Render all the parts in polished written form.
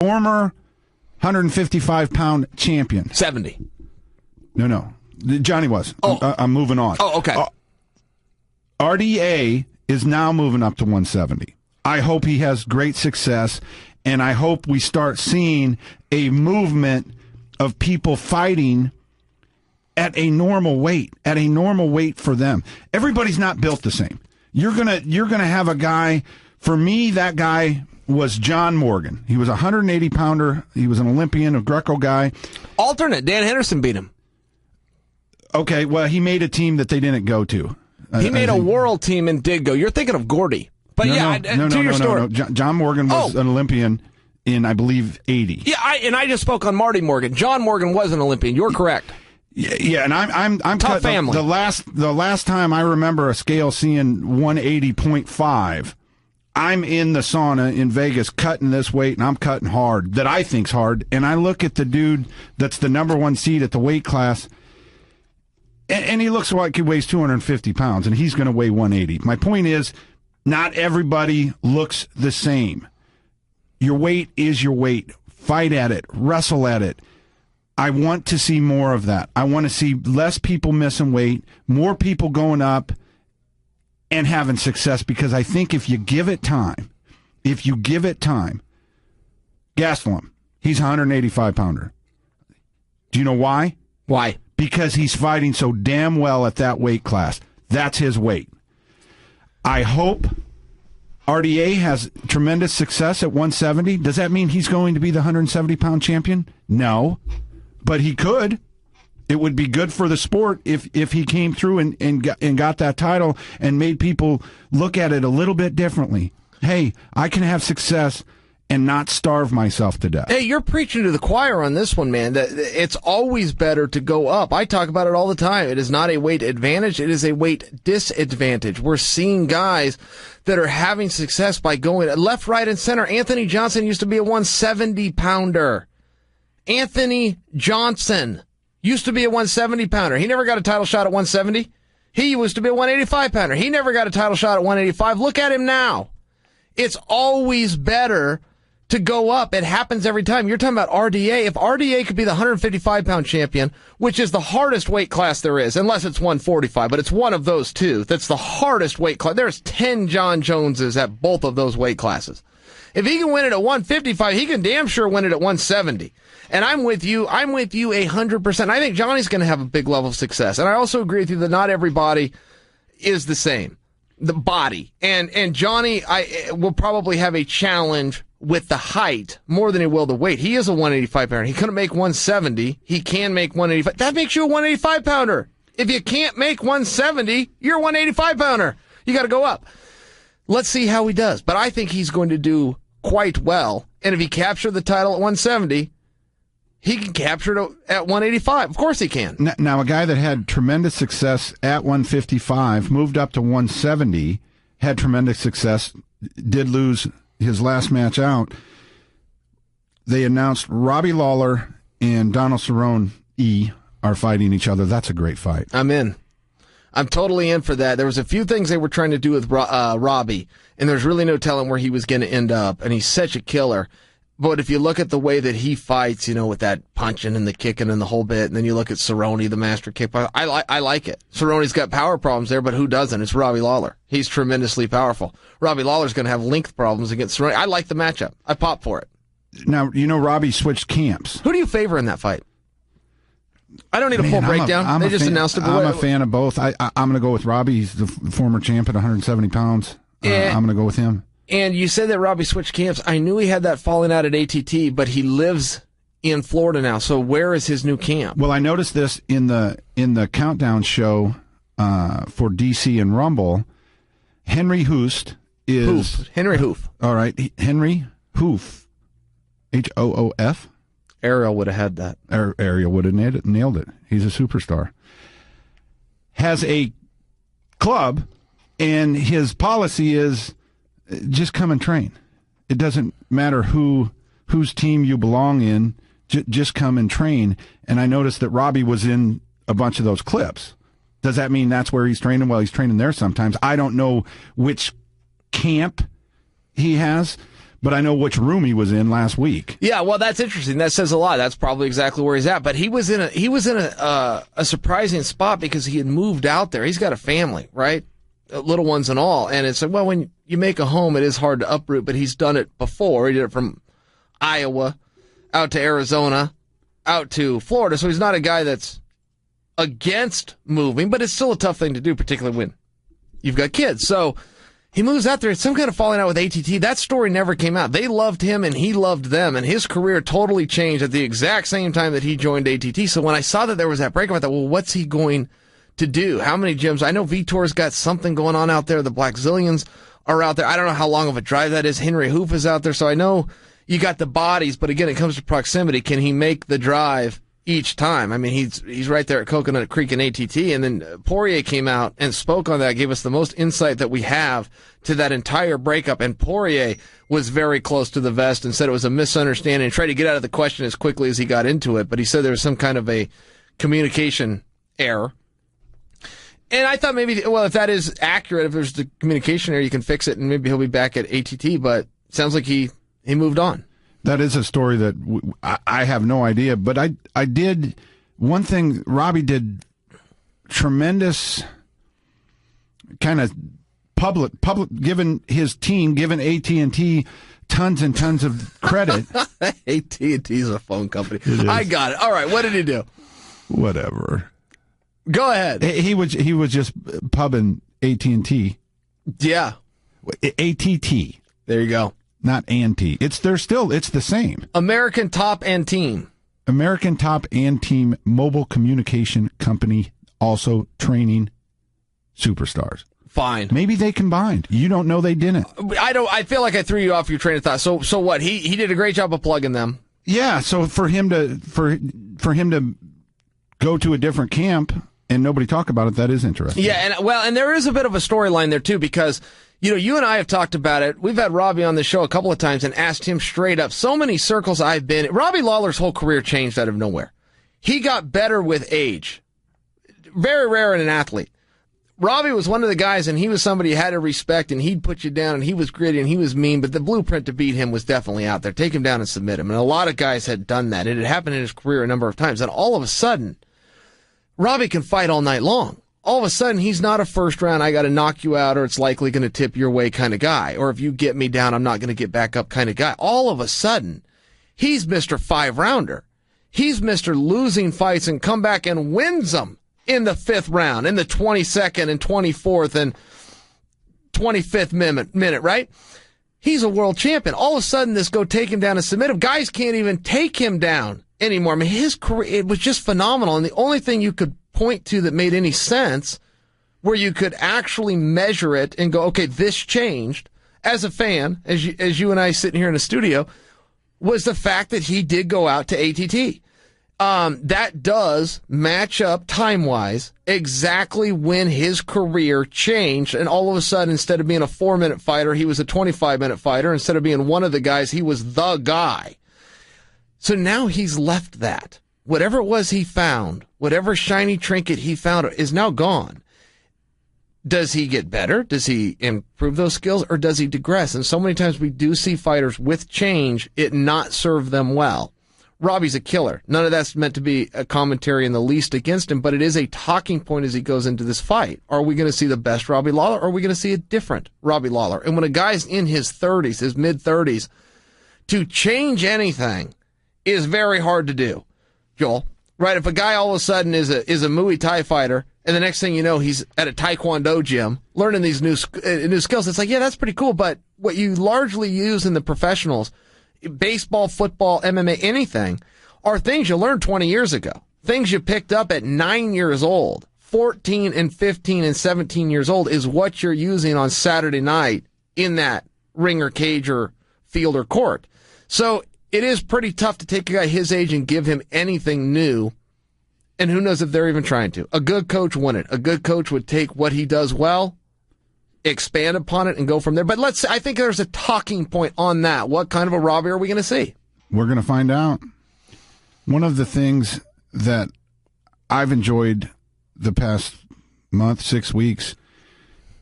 Former 155-pound champion. 70. No. Johnny was. Oh. I'm moving on. Oh, okay. RDA is now moving up to 170. I hope he has great success, and I hope we start seeing a movement of people fighting at a normal weight for them. Everybody's not built the same. You're gonna have a guy. For me, that guy was John Morgan. He was a 180-pounder. He was an Olympian, a Greco guy. Alternate. Dan Henderson beat him. Okay, well, he made a team that they didn't go to. He made a world team and did go. You're thinking of Gordy. But to your story. No. John Morgan was an Olympian in, I believe, 80. Yeah, I just spoke on Marty Morgan. John Morgan was an Olympian. You're correct. Yeah, and I'm tough family. The last time I remember a scale seeing 180.5, I'm in the sauna in Vegas cutting this weight, and I'm cutting hard, that I think's hard, and I look at the dude that's the number one seed at the weight class, and he looks like he weighs 250 pounds, and he's going to weigh 180. My point is, not everybody looks the same. Your weight is your weight. Fight at it. Wrestle at it. I want to see more of that. I want to see less people missing weight, more people going up and having success, because I think if you give it time, Gastelum, he's a 185-pounder. Do you know why? Why? Because he's fighting so damn well at that weight class. That's his weight. I hope RDA has tremendous success at 170. Does that mean he's going to be the 170-pound champion? No. But he could. It would be good for the sport if he came through and got that title and made people look at it a little bit differently. Hey, I can have success and not starve myself to death. Hey, you're preaching to the choir on this one, man. That it's always better to go up. I talk about it all the time. It is not a weight advantage. It is a weight disadvantage. We're seeing guys that are having success by going left, right, and center. Anthony Johnson used to be a 170-pounder. Anthony Johnson used to be a 170-pounder. He never got a title shot at 170. He used to be a 185-pounder. He never got a title shot at 185. Look at him now. It's always better to go up. It happens every time. You're talking about RDA. If RDA could be the 155-pound champion, which is the hardest weight class there is, unless it's 145, but it's one of those two. That's the hardest weight class. There's 10 John Joneses at both of those weight classes. If he can win it at 155, he can damn sure win it at 170. And I'm with you 100%. I think Johnny's going to have a big level of success. And I also agree with you that not everybody is the same. The body. And Johnny will probably have a challenge with the height more than he will the weight. He is a 185-pounder. He couldn't make 170. He can make 185. That makes you a 185-pounder. If you can't make 170, you're a 185-pounder. You got to go up. Let's see how he does. But I think he's going to do quite well. And if he captured the title at 170, he can capture it at 185. Of course he can. Now, a guy that had tremendous success at 155, moved up to 170, had tremendous success, did lose his last match out. They announced Robbie Lawler and Donald Cerrone are fighting each other. That's a great fight. I'm in. I'm totally in for that. There was a few things they were trying to do with Robbie, and there's really no telling where he was going to end up, and he's such a killer. But if you look at the way that he fights, with that punching and the kicking and the whole bit, and then you look at Cerrone, the master kickboxer, I like it. Cerrone's got power problems there, but who doesn't? It's Robbie Lawler. He's tremendously powerful. Robbie Lawler's going to have length problems against Cerrone. I like the matchup. I pop for it. Now, Robbie switched camps. Who do you favor in that fight? I don't need a full breakdown. They just announced it. I'm a fan of both. I'm going to go with Robbie. He's the former champ at 170 pounds. I'm going to go with him. And you said that Robbie switched camps. I knew he had that falling out at ATT, but he lives in Florida now. So where is his new camp? Well, I noticed this in the countdown show for DC and Rumble. Henry Hoost is Henry Hoof. All right, Henry Hoof, Hoof. Ariel would have had that. Ariel would have nailed it. He's a superstar. Has a club, and his policy is just come and train. It doesn't matter whose team you belong in. Just come and train. And I noticed that Robbie was in a bunch of those clips. Does that mean that's where he's training? Well, he's training there sometimes. I don't know which camp he has, but I know which room he was in last week. Yeah, well, that's interesting. That says a lot. That's probably exactly where he's at. But he was in a surprising spot because he had moved out there. He's got a family, right? Little ones and all. And it's like, well, when you make a home, it is hard to uproot, but he's done it before. He did it from Iowa out to Arizona, out to Florida. So he's not a guy that's against moving, but it's still a tough thing to do, particularly when you've got kids. So he moves out there. It's some kind of falling out with ATT. That story never came out. They loved him and he loved them, and his career totally changed at the exact same time that he joined ATT. So when I saw that there was that breakup, I thought, well, what's he going to do? How many gyms? I know Vitor's got something going on out there. The Black Zillions are out there. I don't know how long of a drive that is. Henry Hoof is out there. So I know you got the bodies, but again, it comes to proximity. Can he make the drive each time? I mean, he's right there at Coconut Creek and ATT, and then Poirier came out and spoke on that, gave us the most insight that we have to that entire breakup, and Poirier was very close to the vest and said it was a misunderstanding and tried to get out of the question as quickly as he got into it, but he said there was some kind of a communication error. And I thought maybe, well, if that is accurate, if there's the communication error, you can fix it, and maybe he'll be back at ATT, but it sounds like he moved on. That is a story that I have no idea, but I did one thing. Robbie did tremendous kind of public, given his team, given AT&T tons and tons of credit. AT&T's a phone company. I got it. All right, what did he do? Whatever. Go ahead. He was just pubbing AT&T. Yeah. ATT. There you go. Not anti. It's the same. American Top and Team. American Top and Team mobile communication company, also training superstars. Fine. Maybe they combined. You don't know they didn't. I feel like I threw you off your train of thought. So what? He did a great job of plugging them. Yeah. So for him to go to a different camp and nobody talk about it, that is interesting. Yeah, and there is a bit of a storyline there too, because you and I have talked about it. We've had Robbie on the show a couple of times and asked him straight up. So many circles I've been. Robbie Lawler's whole career changed out of nowhere. He got better with age. Very rare in an athlete. Robbie was one of the guys, and he was somebody you had to respect, and he'd put you down, and he was gritty, and he was mean, but the blueprint to beat him was definitely out there. Take him down and submit him. And a lot of guys had done that. It had happened in his career a number of times. And all of a sudden, Robbie can fight all night long. All of a sudden, he's not a first round, I got to knock you out, or it's likely going to tip your way kind of guy. Or if you get me down, I'm not going to get back up kind of guy. All of a sudden, he's Mr. 5-rounder. He's Mr. losing fights and come back and wins them in the 5th round, in the 22nd and 24th and 25th minute, right? He's a world champion. All of a sudden, this go take him down and submit him. Guys can't even take him down anymore. I mean, his career, it was just phenomenal. And the only thing you could point to that made any sense, where you could actually measure it and go, okay, this changed as a fan, as you and I sitting here in the studio, was the fact that he did go out to ATT. That does match up time-wise exactly when his career changed, and all of a sudden, instead of being a 4-minute fighter, he was a 25-minute fighter. Instead of being one of the guys, he was the guy. So now he's left that. Whatever it was he found, whatever shiny trinket he found is now gone. Does he get better? Does he improve those skills, or does he digress? And so many times we do see fighters with change, it not serve them well. Robbie's a killer. None of that's meant to be a commentary in the least against him, but it is a talking point as he goes into this fight. Are we going to see the best Robbie Lawler, or are we going to see a different Robbie Lawler? And when a guy's in his 30s, his mid-30s, to change anything is very hard to do, Joel. Right? If a guy all of a sudden is a Muay Thai fighter, and the next thing you know, he's at a Taekwondo gym learning these new skills, it's like, yeah, that's pretty cool, but what you largely use in the professionals, baseball, football, MMA, anything, are things you learned 20 years ago. Things you picked up at 9 years old. 14 and 15 and 17 years old is what you're using on Saturday night in that ring or cage or field or court. So it is pretty tough to take a guy his age and give him anything new. And who knows if they're even trying to. A good coach wouldn't. A good coach would take what he does well, expand upon it, and go from there. But I think there's a talking point on that. What kind of a Robbie are we going to see? We're going to find out. One of the things that I've enjoyed the past month, 6 weeks,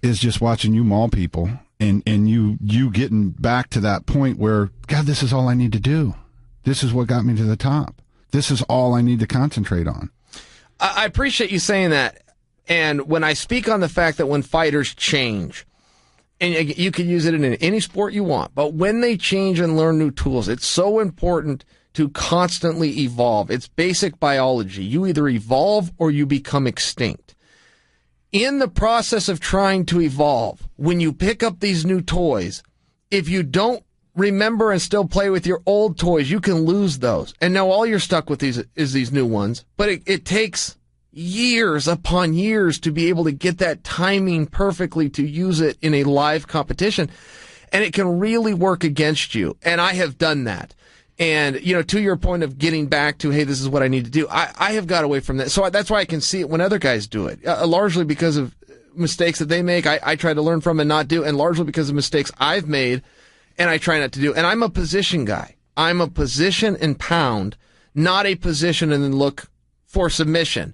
is just watching you maul people and you getting back to that point where, God, this is all I need to do. This is what got me to the top. This is all I need to concentrate on. I appreciate you saying that. And when I speak on the fact that when fighters change, and you can use it in any sport you want, but when they change and learn new tools, it's so important to constantly evolve. It's basic biology. You either evolve or you become extinct. In the process of trying to evolve, when you pick up these new toys, if you don't remember and still play with your old toys, you can lose those. And now all you're stuck with is these new ones. But it takes years upon years to be able to get that timing perfectly to use it in a live competition. And it can really work against you. And I have done that. And, to your point of getting back to, hey, this is what I need to do, I have got away from that. So that's why I can see it when other guys do it, largely because of mistakes that they make. I try to learn from and not do, and largely because of mistakes I've made and I try not to do. And I'm a position guy. I'm a position and pound, not a position and then look for submission.